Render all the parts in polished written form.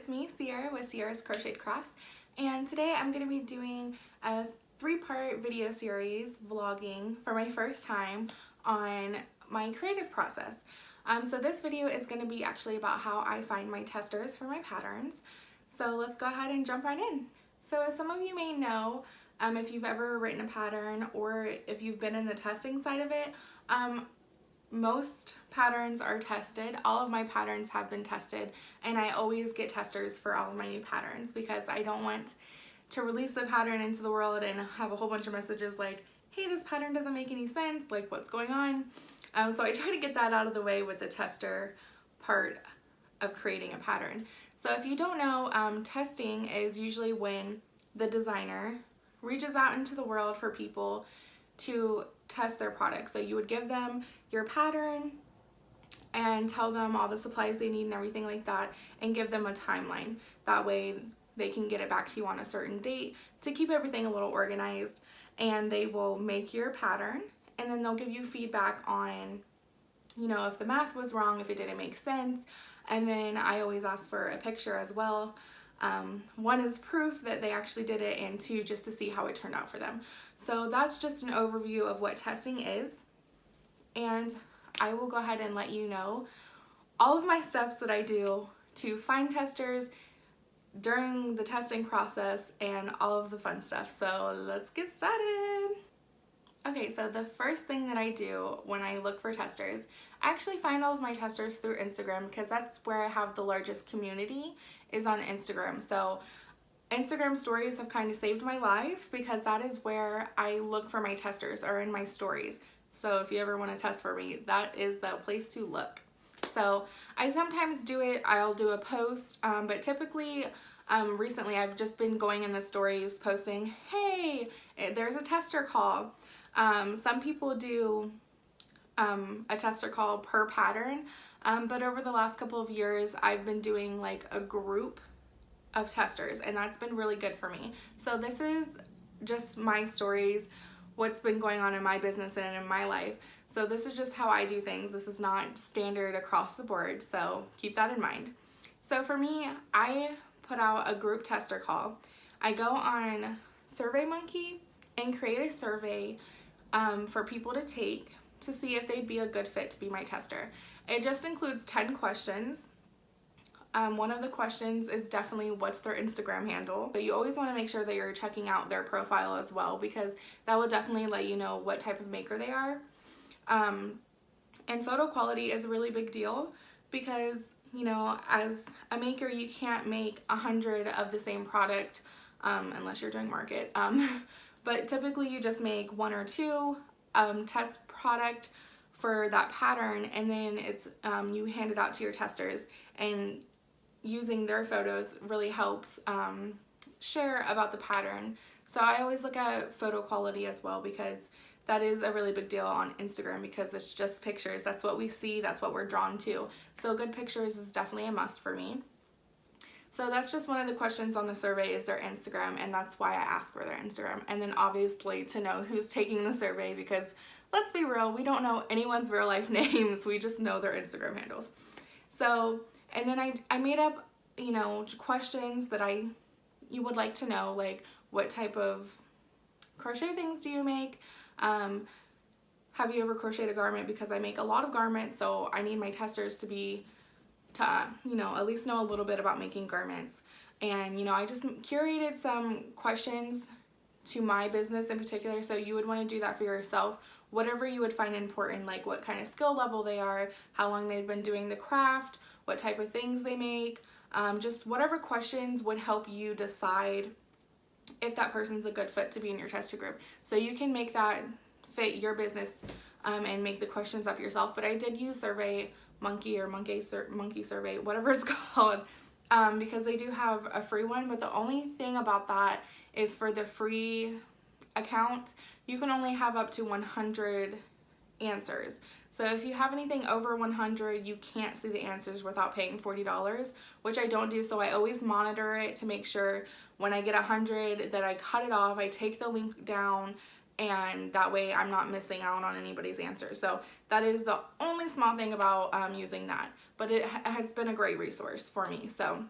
it's me, Sierra, with Sierra's Crocheted Crafts, and today I'm going to be doing a 3-part video series vlogging for my first time on my creative process. So this video is going to be actually about how I find my testers for my patterns. So let's go ahead and jump right in. So as some of you may know, if you've ever written a pattern or if you've been in the testing side of it, most patterns are tested. All of my patterns have been tested, and I always get testers for all of my new patterns because I don't want to release the pattern into the world and have a whole bunch of messages like, hey, this pattern doesn't make any sense, like what's going on? So I try to get that out of the way with the tester part of creating a pattern. So if you don't know, testing is usually when the designer reaches out into the world for people to test their product. So you would give them your pattern and tell them all the supplies they need and everything like that, and give them a timeline. That way they can get it back to you on a certain date to keep everything a little organized, and they will make your pattern and then they'll give you feedback on, you know, if the math was wrong, if it didn't make sense. And then I always ask for a picture as well. One is proof that they actually did it, and 2, just to see how it turned out for them. So that's just an overview of what testing is, and I will go ahead and let you know all of my steps that I do to find testers during the testing process and all of the fun stuff. So let's get started. Okay, so the first thing that I do when I look for testers, I actually find all of my testers through Instagram because that's where I have the largest community, is on Instagram. So Instagram stories have kind of saved my life because that is where I look for my testers, or in my stories. So if you ever want to test for me, that is the place to look. So I sometimes do it, I'll do a post, but typically recently I've just been going in the stories posting, hey, there's a tester call. Some people do a tester call per pattern, but over the last couple of years I've been doing like a group of testers, and that's been really good for me. So this is just my stories, what's been going on in my business and in my life. So this is just how I do things. This is not standard across the board, so keep that in mind. So for me, I put out a group tester call. I go on SurveyMonkey and create a survey for people to take to see if they'd be a good fit to be my tester. It just includes 10 questions. One of the questions is definitely what's their Instagram handle. But you always want to make sure that you're checking out their profile as well, because that will definitely let you know what type of maker they are. And photo quality is a really big deal because, you know, as a maker you can't make 100 of the same product unless you're doing market. But typically you just make 1 or 2 test product for that pattern, and then it's you hand it out to your testers, and using their photos really helps share about the pattern. So I always look at photo quality as well, because that is a really big deal on Instagram, because it's just pictures. That's what we see, that's what we're drawn to. So good pictures is definitely a must for me. So that's just one of the questions on the survey, is their Instagram, and that's why I ask for their Instagram. And then obviously to know who's taking the survey, because let's be real, we don't know anyone's real life names, we just know their Instagram handles. So, and then I made up, you know, questions that you would like to know, like what type of crochet things do you make? Have you ever crocheted a garment? Because I make a lot of garments, so I need my testers to you know, at least know a little bit about making garments. And, you know, I just curated some questions to my business in particular, so you would want to do that for yourself. Whatever you would find important, like what kind of skill level they are, how long they've been doing the craft, what type of things they make, just whatever questions would help you decide if that person's a good fit to be in your tester group. So you can make that fit your business and make the questions up yourself. But I did use SurveyMonkey or Monkey Survey, whatever it's called, because they do have a free one. But the only thing about that is, for the free account, you can only have up to 100 answers. So if you have anything over 100, you can't see the answers without paying $40, which I don't do. So I always monitor it to make sure when I get 100 that I cut it off, I take the link down, and that way I'm not missing out on anybody's answers. So that is the only small thing about using that, but it has been a great resource for me. So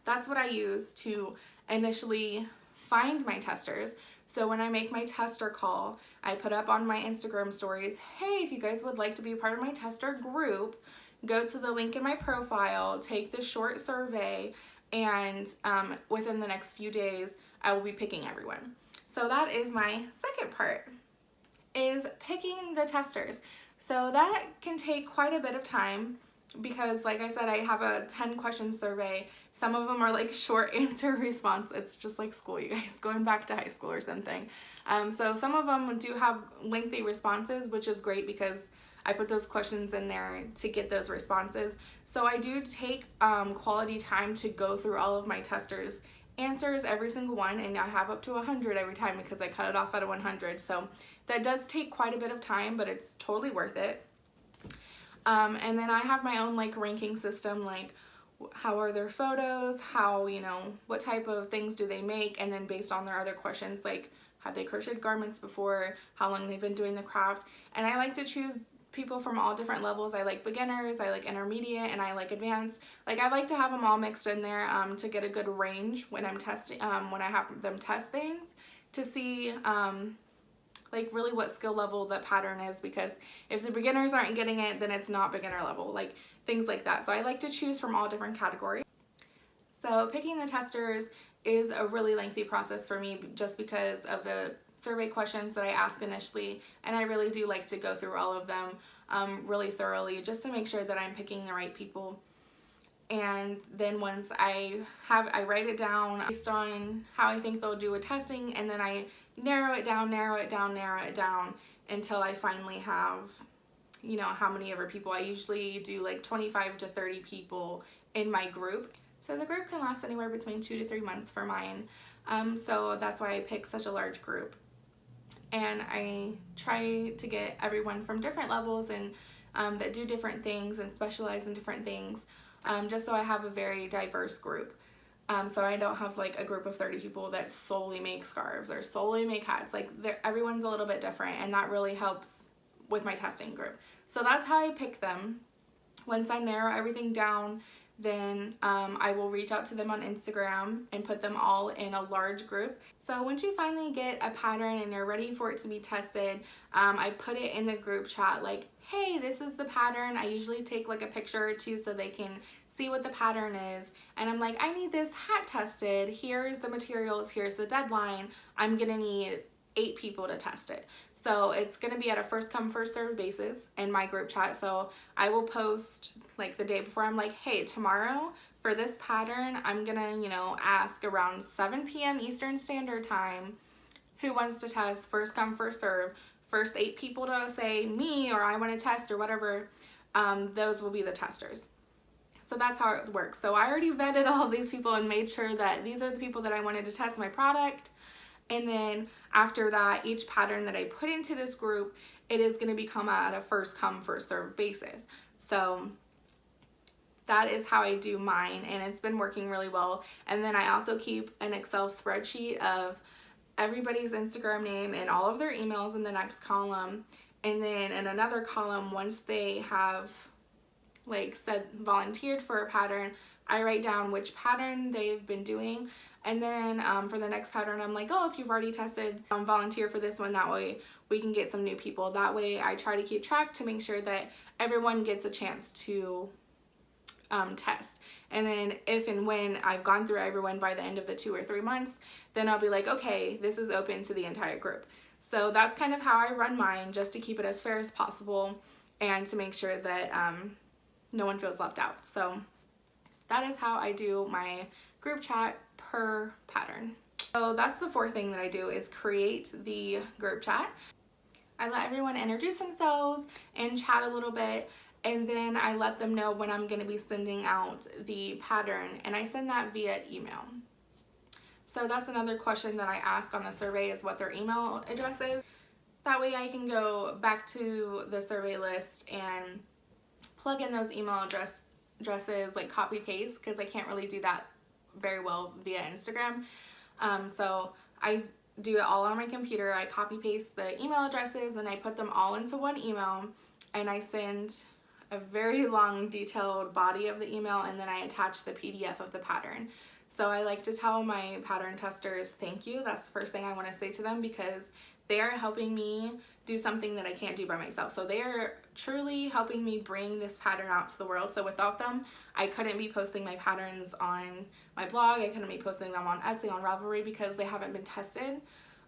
That's what I use to initially find my testers. So when I make my tester call, I put up on my Instagram stories, hey, if you guys would like to be a part of my tester group, go to the link in my profile, take the short survey, and within the next few days, I will be picking everyone. So that is my second part, is picking the testers. So that can take quite a bit of time because, like I said, I have a 10 question survey. Some of them are like short answer response. It's just like school, you guys, going back to high school or something. So some of them do have lengthy responses, which is great because I put those questions in there to get those responses. So I do take quality time to go through all of my testers' answers, every single one, and I have up to 100 every time because I cut it off at a 100. So that does take quite a bit of time, but it's totally worth it. And then I have my own like ranking system, like how are their photos, how, you know, what type of things do they make, and then based on their other questions, like have they crocheted garments before, how long they've been doing the craft. And I like to choose people from all different levels. I like beginners, I like intermediate, and I like advanced. Like I like to have them all mixed in there to get a good range when I'm testing, when I have them test things, to see like really what skill level the pattern is, because if the beginners aren't getting it, then it's not beginner level, like things like that. So I like to choose from all different categories. So picking the testers is a really lengthy process for me just because of the survey questions that I ask initially, and I really do like to go through all of them really thoroughly just to make sure that I'm picking the right people. And then once I write it down based on how I think they'll do with testing, and then I narrow it down until I finally have, you know, how many ever people. I usually do like 25 to 30 people in my group. So the group can last anywhere between 2 to 3 months for mine. So that's why I pick such a large group. And I try to get everyone from different levels and that do different things and specialize in different things, just so I have a very diverse group. So I don't have like a group of 30 people that solely make scarves or solely make hats. Like everyone's a little bit different, and that really helps with my testing group. So that's how I pick them. Once I narrow everything down, then I will reach out to them on Instagram and put them all in a large group. So once you finally get a pattern and you're ready for it to be tested, I put it in the group chat like, hey, this is the pattern. I usually take like a picture or two so they can see what the pattern is. And I'm like, I need this hat tested. Here's the materials. Here's the deadline. I'm gonna need 8 people to test it. So it's gonna be at a first come first served basis in my group chat. So I will post like the day before. I'm like, hey, tomorrow for this pattern, I'm gonna, you know, ask around 7 p.m. Eastern Standard Time who wants to test, first come first serve. First 8 people to say me or I want to test or whatever, those will be the testers. So that's how it works. So I already vetted all these people and made sure that these are the people that I wanted to test my product. And then after that, each pattern that I put into this group, it is going to become at a first come first serve basis. So that is how I do mine, and it's been working really well. And then I also keep an Excel spreadsheet of everybody's Instagram name and all of their emails in the next column. And then in another column, once they have like said volunteered for a pattern, I write down which pattern they've been doing. And then for the next pattern, I'm like, oh, if you've already tested, volunteer for this one. That way we can get some new people. That way I try to keep track to make sure that everyone gets a chance to test. And then if and when I've gone through everyone by the end of the 2 or 3 months, then I'll be like, okay, this is open to the entire group. So that's kind of how I run mine, just to keep it as fair as possible and to make sure that no one feels left out. So that is how I do my group chat per pattern. So that's the 4th thing that I do, is create the group chat. I let everyone introduce themselves and chat a little bit, and then I let them know when I'm going to be sending out the pattern, and I send that via email. So that's another question that I ask on the survey, is what their email address is. That way I can go back to the survey list and plug in those email addresses, like copy paste, because I can't really do that very well via Instagram. So I do it all on my computer. I copy paste the email addresses and I put them all into one email, and I send a very long detailed body of the email, and then I attach the PDF of the pattern. So I like to tell my pattern testers thank you. That's the first thing I want to say to them, because they are helping me do something that I can't do by myself. So they are truly helping me bring this pattern out to the world. So without them, I couldn't be posting my patterns on my blog. I couldn't be posting them on Etsy, on Ravelry, because they haven't been tested.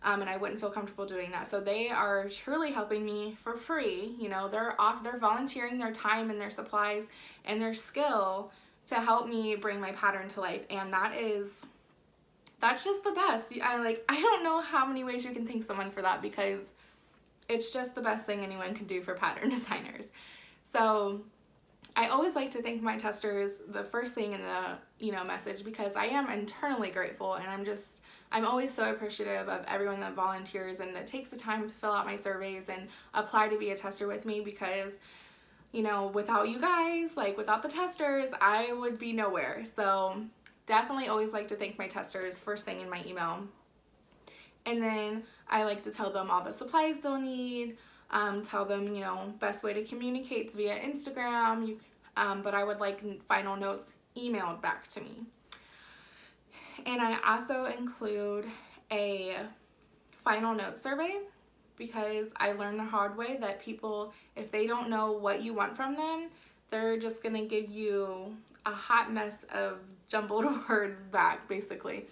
And I wouldn't feel comfortable doing that. So they are truly helping me for free. You know, they're volunteering their time and their supplies and their skill to help me bring my pattern to life. And that's just the best. I don't know how many ways you can thank someone for that, because it's just the best thing anyone can do for pattern designers. So I always like to thank my testers the first thing in the message, because I am internally grateful, and I'm always so appreciative of everyone that volunteers and that takes the time to fill out my surveys and apply to be a tester with me, because without you guys, without the testers, I would be nowhere. So definitely always like to thank my testers first thing in my email. And then I like to tell them all the supplies they'll need, tell them, best way to communicate is via Instagram, but I would like final notes emailed back to me. And I also include a final note survey, because I learned the hard way that people, if they don't know what you want from them, they're just going to give you a hot mess of jumbled words back, basically.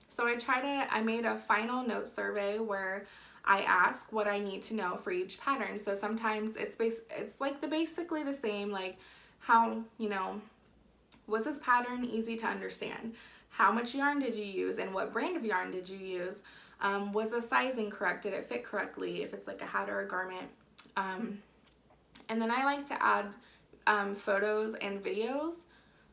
So I made a final note survey where I ask what I need to know for each pattern. So sometimes it's basically the same, like how, was this pattern easy to understand? How much yarn did you use, and what brand of yarn did you use? Was the sizing correct? Did it fit correctly if it's like a hat or a garment? And then I like to add photos and videos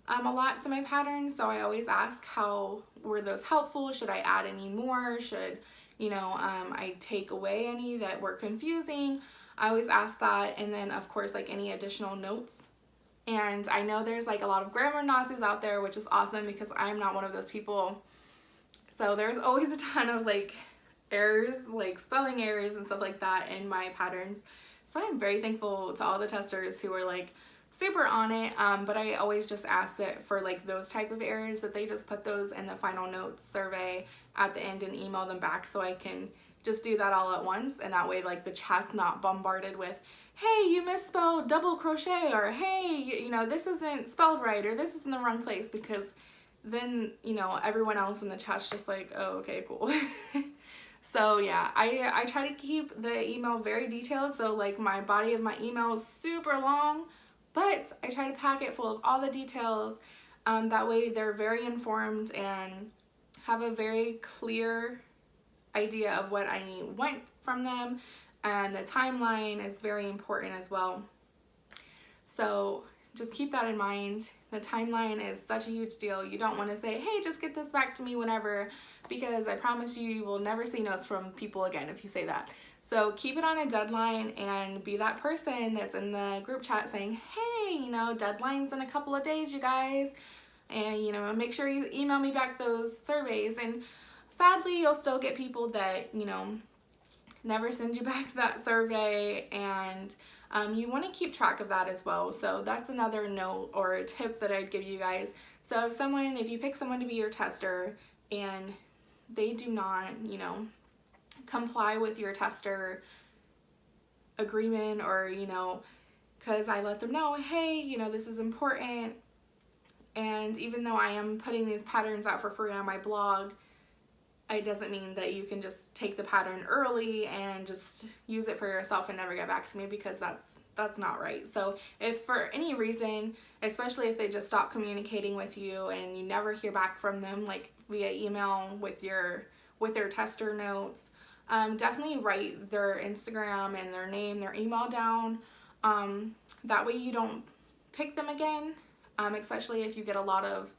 a lot to my patterns. So I always ask, how were those helpful? Should I add any more? Should I take away any that were confusing? I always ask that. And then of course, any additional notes. And I know there's a lot of grammar Nazis out there, which is awesome, because I'm not one of those people. So there's always a ton of errors, spelling errors and stuff like that in my patterns. So I'm very thankful to all the testers who are super on it. But I always just ask that for those type of errors, that they just put those in the final notes survey at the end and email them back, so I can just do that all at once. And that way the chat's not bombarded with, hey, you misspelled double crochet, or hey, this isn't spelled right, or this is in the wrong place, because then everyone else in the chat's just oh, okay, cool. So yeah, I try to keep the email very detailed. So my body of my email is super long, but I try to pack it full of all the details. That way they're very informed and have a very clear idea of what I want from them. And the timeline is very important as well. So just keep that in mind. The timeline is such a huge deal. You don't want to say, hey, just get this back to me whenever, because I promise you will never see notes from people again if you say that. So keep it on a deadline, and be that person that's in the group chat saying, hey, deadline's in a couple of days, you guys. And, make sure you email me back those surveys. And sadly, you'll still get people that, never send you back that survey, and you want to keep track of that as well. So that's another note or a tip that I'd give you guys. So if you pick someone to be your tester and they do not, comply with your tester agreement, or, because I let them know, hey, this is important, and even though I am putting these patterns out for free on my blog, it doesn't mean that you can just take the pattern early and just use it for yourself and never get back to me, because that's not right. So if for any reason, especially if they just stop communicating with you and you never hear back from them via email with their tester notes, definitely write their Instagram and their name, their email down. That way you don't pick them again, especially if you get a lot of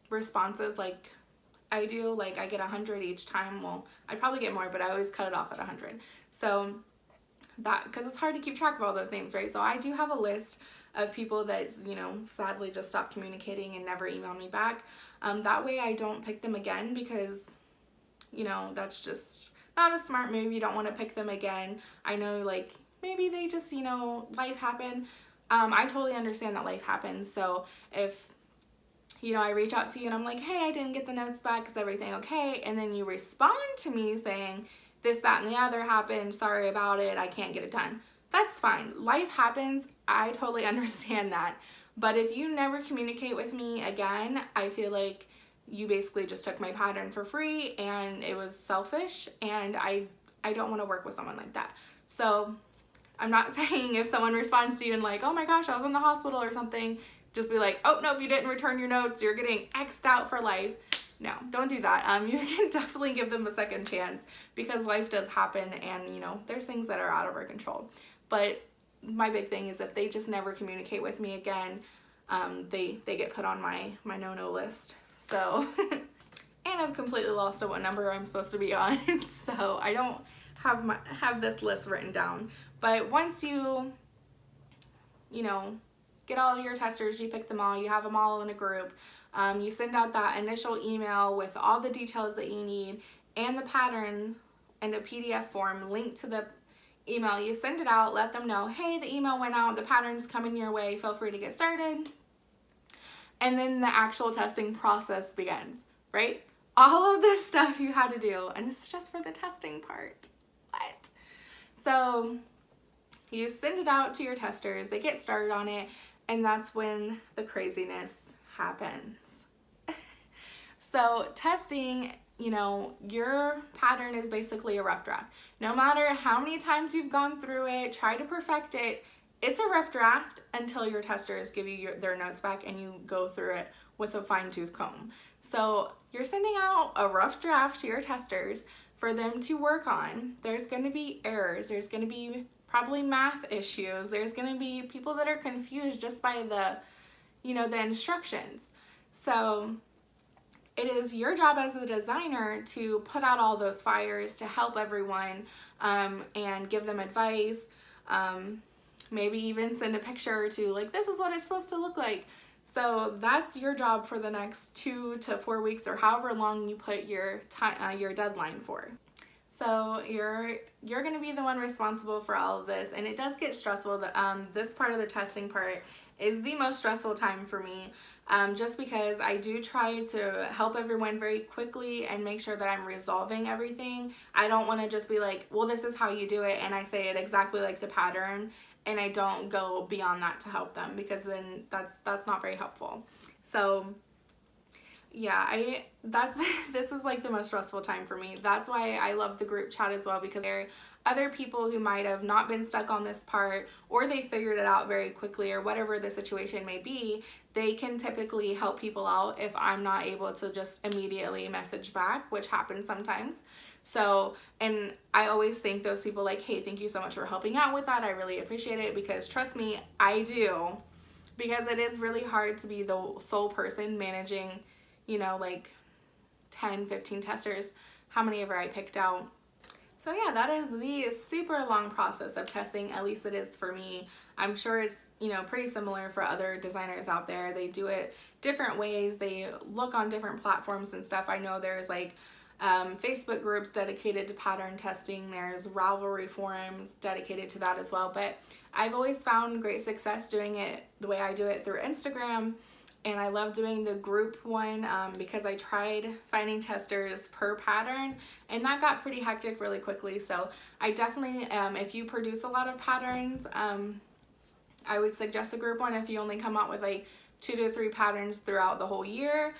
responses like I do. I get 100 each time. Well, I'd probably get more, but I always cut it off at 100. So because it's hard to keep track of all those names, right? So I do have a list of people that, sadly just stopped communicating and never emailed me back. That way I don't pick them again, because, that's just not a smart move. You don't want to pick them again. I know maybe they just, you know, life happened. I totally understand that life happens. So if, you know, I reach out to you and I'm like, hey, I didn't get the notes back, is everything okay? And then you respond to me saying this, that, and the other happened, sorry about it, I can't get it done. That's fine. Life happens. I totally understand that. But if you never communicate with me again, I feel like you basically just took my pattern for free, and it was selfish, and I don't want to work with someone like that. So I'm not saying if someone responds to you and like, oh my gosh, I was in the hospital or something, just be like, oh nope, you didn't return your notes, you're getting X'd out for life. No, don't do that. You can definitely give them a second chance, because life does happen, and you know, there's things that are out of our control. But my big thing is if they just never communicate with me again, they get put on my no-no list. So, and I've completely lost what number I'm supposed to be on, so I don't have this list written down. But once you know, get all your testers, you pick them all, you have them all in a group, you send out that initial email with all the details that you need and the pattern and a PDF form linked to the email. You send it out, let them know, hey, the email went out, the pattern's coming your way, feel free to get started. And then the actual testing process begins, right? All of this stuff you had to do, and this is just for the testing part. What? So you send it out to your testers, they get started on it, and that's when the craziness happens. So testing, you know, your pattern is basically a rough draft. No matter how many times you've gone through it, try to perfect it, it's a rough draft until your testers give you their notes back and you go through it with a fine-tooth comb. So you're sending out a rough draft to your testers for them to work on. There's going to be errors. There's going to be probably math issues. There's going to be people that are confused just by the, you know, the instructions. So it is your job as the designer to put out all those fires to help everyone, and give them advice. Maybe even send a picture or two, like, this is what it's supposed to look like. So that's your job for the next 2 to 4 weeks, or however long you put your deadline for. So you're going to be the one responsible for all of this, and it does get stressful. This part of the testing part is the most stressful time for me, just because I do try to help everyone very quickly and make sure that I'm resolving everything. I don't want to just be like, well, this is how you do it, and I say it exactly like the pattern, and I don't go beyond that to help them, because then that's not very helpful. So yeah, this is like the most stressful time for me. That's why I love the group chat as well, because there are other people who might have not been stuck on this part, or they figured it out very quickly, or whatever the situation may be. They can typically help people out if I'm not able to just immediately message back, which happens sometimes. So, and I always thank those people, like, hey, thank you so much for helping out with that. I really appreciate it, because trust me, I do, because it is really hard to be the sole person managing, you know, like 10, 15 testers, how many ever I picked out. So yeah, that is the super long process of testing, at least it is for me. I'm sure it's, you know, pretty similar for other designers out there. They do it different ways. They look on different platforms and stuff. I know there's like Facebook groups dedicated to pattern testing. There's Ravelry forums dedicated to that as well. But I've always found great success doing it the way I do it, through Instagram. And I love doing the group one, because I tried finding testers per pattern, and that got pretty hectic really quickly. So I definitely, if you produce a lot of patterns, I would suggest the group one. If you only come out with like 2 to 3 patterns throughout the whole year,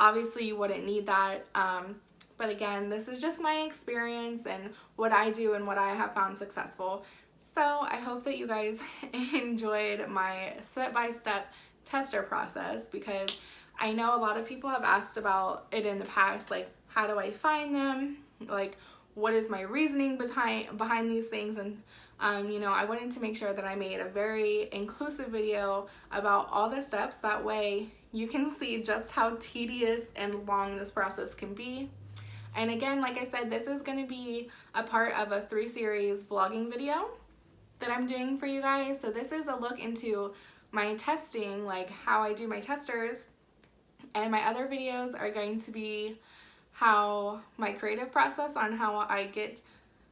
obviously you wouldn't need that. But again, this is just my experience and what I do and what I have found successful. So I hope that you guys enjoyed my step-by-step tester process, because I know a lot of people have asked about it in the past, like, how do I find them, like, what is my reasoning behind these things. And you know, I wanted to make sure that I made a very inclusive video about all the steps. That way you can see just how tedious and long this process can be. And again, like I said, this is going to be a part of a 3-series vlogging video that I'm doing for you guys. So this is a look into my testing, like how I do my testers, and my other videos are going to be how my creative process on how I get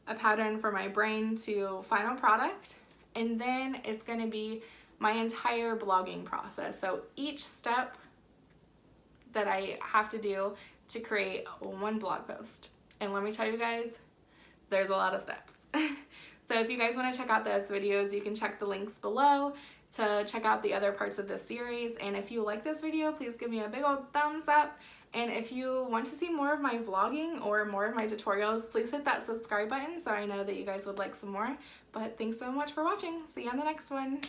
a pattern for my brain to final product, and then it's going to be my entire blogging process. So each step that I have to do to create one blog post. And let me tell you guys, there's a lot of steps. So if you guys want to check out those videos, you can check the links below to check out the other parts of this series. And if you like this video, please give me a big old thumbs up. And if you want to see more of my vlogging or more of my tutorials, please hit that subscribe button so I know that you guys would like some more. But thanks so much for watching. See you on the next one.